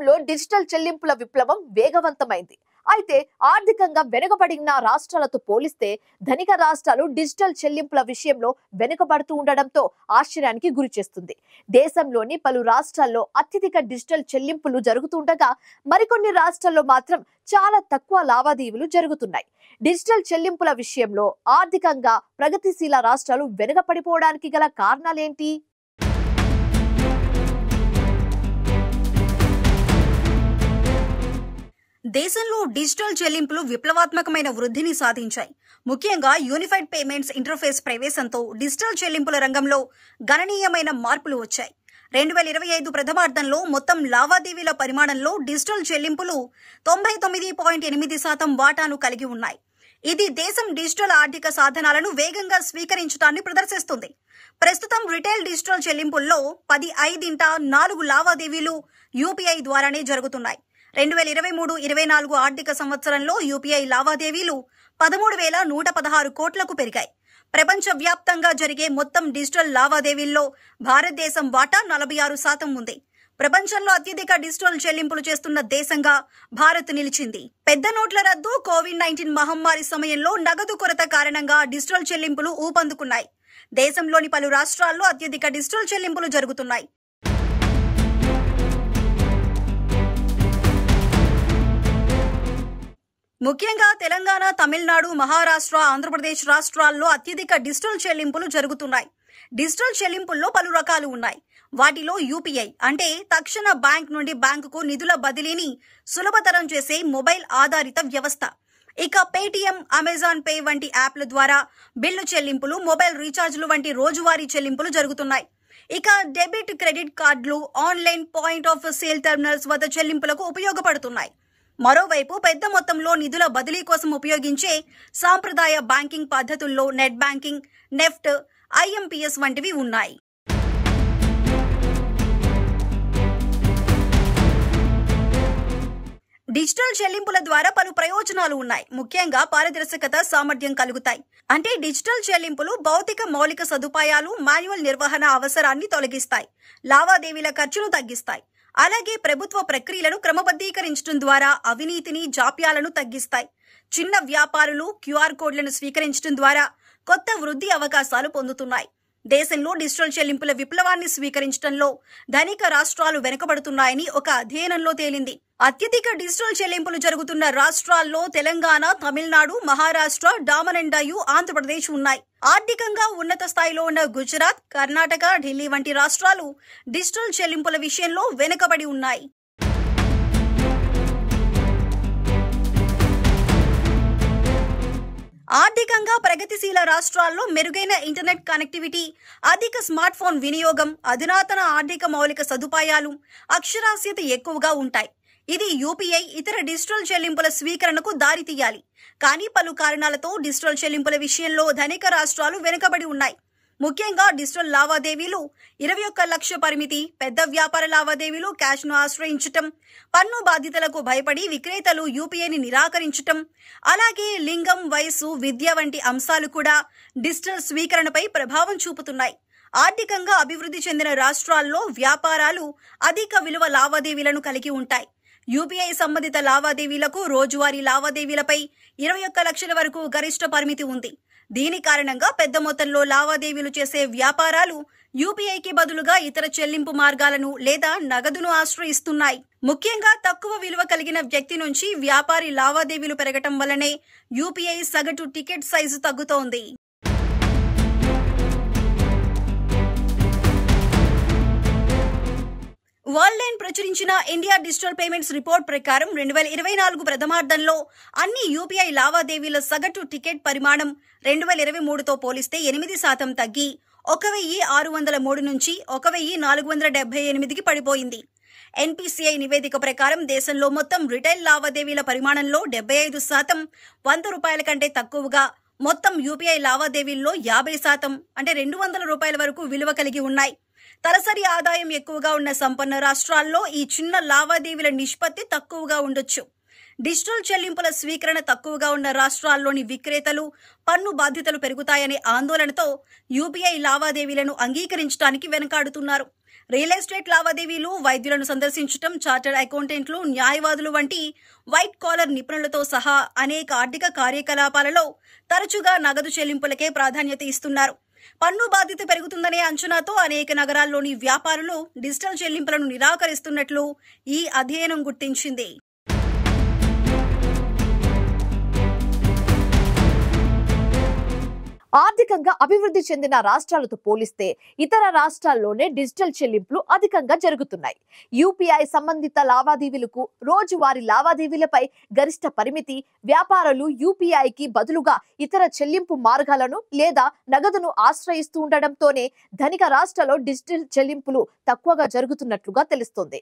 దేశంలో డిజిటల్ చెల్లింపుల విప్లవం వేగవంతమైంది. అయితే ఆర్థికంగా వెనుకబడిన రాష్ట్రాలతో పోలిస్తే ధనిక రాష్ట్రాలు డిజిటల్ చెల్లింపుల విషయంలో వెనుకబడుతూ ఉండడంతో ఆశ్చర్యానికి గురిచేస్తుంది. దేశంలోని పలు రాష్ట్రాల్లో అత్యధిక డిజిటల్ చెల్లింపులు జరుగుతుండగా మరికొన్ని రాష్ట్రాల్లో మాత్రం చాలా తక్కువ లావాదేవీలు జరుగుతున్నాయి. డిజిటల్ చెల్లింపుల విషయంలో ఆర్థికంగా ప్రగతిశీల రాష్ట్రాలు వెనుకబడిపోవడానికి గల కారణాలేంటి? దేశంలో డిజిటల్ చెల్లింపులు విప్లవాత్మకమైన వృద్ధిని సాధించాయి. ముఖ్యంగా యూనిఫైడ్ పేమెంట్స్ ఇంటర్ఫేస్ ప్రవేశంతో డిజిటల్ చెల్లింపుల రంగంలో గణనీయమైన మార్పులు వచ్చాయి. 2025 ప్రథమార్థంలో మొత్తం లావాదేవీల పరిమాణంలో డిజిటల్ చెల్లింపులు 99.8% వాటాను కలిగి ఉన్నాయి. ఇది దేశం డిజిటల్ ఆర్థిక సాధనాలను వేగంగా స్వీకరించడాన్ని ప్రదర్శిస్తుంది. ప్రస్తుతం రిటైల్ డిజిటల్ చెల్లింపుల్లో 10/5 లావాదేవీలు యూపీఐ ద్వారానే జరుగుతున్నాయి. 2023-24 ఆర్థిక సంవత్సరంలో యూపీఐ లావాదేవీలు 13,116 కోట్లకు పెరిగాయి. ప్రపంచవ్యాప్తంగా జరిగే మొత్తం డిజిటల్ లావాదేవీల్లో భారతదేశం వాటా 46% ఉంది. ప్రపంచంలో అత్యధిక డిజిటల్ చెల్లింపులు చేస్తున్న దేశంగా భారత్ నిలిచింది. పెద్ద నోట్ల రద్దు, కోవిడ్-19 మహమ్మారి సమయంలో నగదు కొరత కారణంగా డిజిటల్ చెల్లింపులు ఊపందుకున్నాయి. దేశంలోని పలు రాష్ట్రాల్లో అత్యధిక డిజిటల్ చెల్లింపులు జరుగుతున్నాయి. ముఖ్యంగా తెలంగాణ, తమిళనాడు, మహారాష్ట్ర, ఆంధ్రప్రదేశ్ రాష్ట్రాల్లో అత్యధిక డిజిటల్ చెల్లింపులు జరుగుతున్నాయి. డిజిటల్ చెల్లింపుల్లో పలు రకాలు ఉన్నాయి. వాటిలో యూపీఐ అంటే తక్షణ బ్యాంక్ నుండి బ్యాంకుకు నిధుల బదిలీని సులభతరం చేసే మొబైల్ ఆధారిత వ్యవస్థ. ఇక పేటీఎం, అమెజాన్ పే వంటి యాప్ల ద్వారా బిల్లు చెల్లింపులు, మొబైల్ రీఛార్జ్లు వంటి రోజువారీ చెల్లింపులు జరుగుతున్నాయి. ఇక డెబిట్, క్రెడిట్ కార్డులు online point of sale terminals వద్ద చెల్లింపులకు ఉపయోగపడుతున్నాయి. మరోవైపు పెద్ద మొత్తంలో నిధుల బదిలీ కోసం ఉపయోగించే సాంప్రదాయ బ్యాంకింగ్ పద్ధతుల్లో నెట్ బ్యాంకింగ్, నెఫ్ట్, ఐఎంపీఎస్ వంటివి ఉన్నాయి. డిజిటల్ చెల్లింపుల ద్వారా పలు ప్రయోజనాలు ఉన్నాయి. ముఖ్యంగా పారదర్శకత, సామర్థ్యం కలుగుతాయి. అంటే డిజిటల్ చెల్లింపులు భౌతిక మౌలిక సదుపాయాలు, మాన్యువల్ నిర్వహణ అవసరాన్ని తొలగిస్తాయి, లావాదేవీల ఖర్చును తగ్గిస్తాయి. అలాగే ప్రభుత్వ ప్రక్రియలను క్రమబద్ధీకరించడం ద్వారా అవినీతిని, జాప్యాలను తగ్గిస్తాయి. చిన్న వ్యాపారులు క్యూఆర్ కోడ్లను స్వీకరించడం ద్వారా కొత్త వృద్ధి అవకాశాలు పొందుతున్నాయి. దేశంలో డిజిటల్ చెల్లింపుల విప్లవాన్ని స్వీకరించడంలో ధనిక రాష్ట్రాలు వెనుకబడుతున్నాయని ఒక అధ్యయనంలో తేలింది. అత్యధిక డిజిటల్ చెల్లింపులు జరుగుతున్న రాష్ట్రాల్లో తెలంగాణ, తమిళనాడు, మహారాష్ట్ర, డామన్ అండ్ డయ్యూ, ఆంధ్రప్రదేశ్ ఉన్నాయి. ఆర్థికంగా ఉన్నత స్థాయిలో ఉన్న గుజరాత్, కర్ణాటక, ఢిల్లీ వంటి రాష్ట్రాలు డిజిటల్ చెల్లింపుల విషయంలో వెనుకబడి ఉన్నాయి. ఆర్థికంగా ప్రగతిశీల రాష్ట్రాల్లో మెరుగైన ఇంటర్నెట్ కనెక్టివిటీ, అధిక స్మార్ట్ ఫోన్ వినియోగం, అధునాతన ఆర్థిక మౌలిక సదుపాయాలు, అక్షరాస్యత ఎక్కువగా ఉంటాయి. ఇది యూపీఐ, ఇతర డిజిటల్ చెల్లింపుల స్వీకరణకు దారితీయాలి. కానీ పలు కారణాలతో డిజిటల్ చెల్లింపుల విషయంలో ధనిక రాష్ట్రాలు వెనుకబడి ఉన్నాయి. ముఖ్యంగా డిజిటల్ లావాదేవీలు 21 లక్ష పరిమితి, పెద్ద వ్యాపార లావాదేవీలు క్యాష్ను ఆశ్రయించటం, పన్ను బాధ్యతలకు భయపడి విక్రేతలు యూపీఐని నిరాకరించటం, అలాగే లింగం, వయసు, విద్య వంటి అంశాలు కూడా డిజిటల్ స్వీకరణపై ప్రభావం చూపుతున్నాయి. ఆర్థికంగా అభివృద్ధి చెందిన రాష్ట్రాల్లో వ్యాపారాలు అధిక విలువ లావాదేవీలను కలిగి ఉంటాయి. యూపీఐ సంబంధిత లావాదేవీలకు రోజువారీ లావాదేవీలపై 21 లక్షల వరకు గరిష్ట పరిమితి ఉంది. దీని కారణంగా పెద్ద మొత్తంలో లావాదేవీలు చేసే వ్యాపారాలు యూపీఐకి బదులుగా ఇతర చెల్లింపు మార్గాలను లేదా నగదును ఆశ్రయిస్తున్నాయి. ముఖ్యంగా తక్కువ విలువ కలిగిన వ్యక్తి నుంచి వ్యాపారి లావాదేవీలు పెరగటం వల్లనే యూపీఐ సగటు టికెట్ సైజు తగ్గుతోంది. వరల్డ్ లైన్ ప్రచురించిన ఇండియా డిజిటల్ పేమెంట్స్ రిపోర్ట్ ప్రకారం 2024 ప్రథమార్థంలో అన్ని యూపీఐ లావాదేవీల సగటు టికెట్ పరిమాణం 2023తో పోలిస్తే 8% తగ్గి 1,603 నుంచి 1,478కి పడిపోయింది. ఎన్పీసీఐ నివేదిక ప్రకారం దేశంలో మొత్తం రిటైల్ లావాదేవీల పరిమాణంలో 75% ₹100 కంటే తక్కువగా, మొత్తం యూపీఐ లావాదేవీల్లో 50% అంటే ₹200 వరకు విలువ కలిగి ఉన్నాయి. తలసరి ఆదాయం ఎక్కువగా ఉన్న సంపన్న రాష్ట్రాల్లో ఈ చిన్న లావాదేవీల నిష్పత్తి తక్కువగా ఉండొచ్చు. డిజిటల్ చెల్లింపుల స్వీకరణ తక్కువగా ఉన్న రాష్ట్రాల్లోని విక్రేతలు పన్ను బాధ్యతలు పెరుగుతాయనే ఆందోళనతో యూపీఐ లావాదేవీలను అంగీకరించడానికి వెనకాడుతున్నారు. రియల్ ఎస్టేట్ లావాదేవీలు, వైద్యులను సందర్శించడం, చార్టర్డ్ అకౌంటెంట్లు, న్యాయవాదులు వంటి వైట్ కాలర్ నిపుణులతో సహా అనేక ఆర్థిక కార్యకలాపాలలో తరచుగా నగదు చెల్లింపులకే ప్రాధాన్యత ఇస్తున్నారు. పన్ను బాధ్యత పెరుగుతుందనే అంచనాతో అనేక నగరాల్లోని వ్యాపారులు డిజిటల్ చెల్లింపులను నిరాకరిస్తున్నట్లు ఈ అధ్యయనం గుర్తించింది. ఆర్థికంగా అభివృద్ధి చెందిన రాష్ట్రాలతో పోలిస్తే ఇతర రాష్ట్రాల్లోనే డిజిటల్ చెల్లింపులు అధికంగా జరుగుతున్నాయి. యూపీఐ సంబంధిత లావాదేవీలకు రోజువారీ లావాదేవీలపై గరిష్ట పరిమితి, వ్యాపారులు యూపీఐకి బదులుగా ఇతర చెల్లింపు మార్గాలను లేదా నగదును ఆశ్రయిస్తూ ఉండడంతోనే ధనిక రాష్ట్రాల్లో డిజిటల్ చెల్లింపులు తక్కువగా జరుగుతున్నట్లుగా తెలుస్తోంది.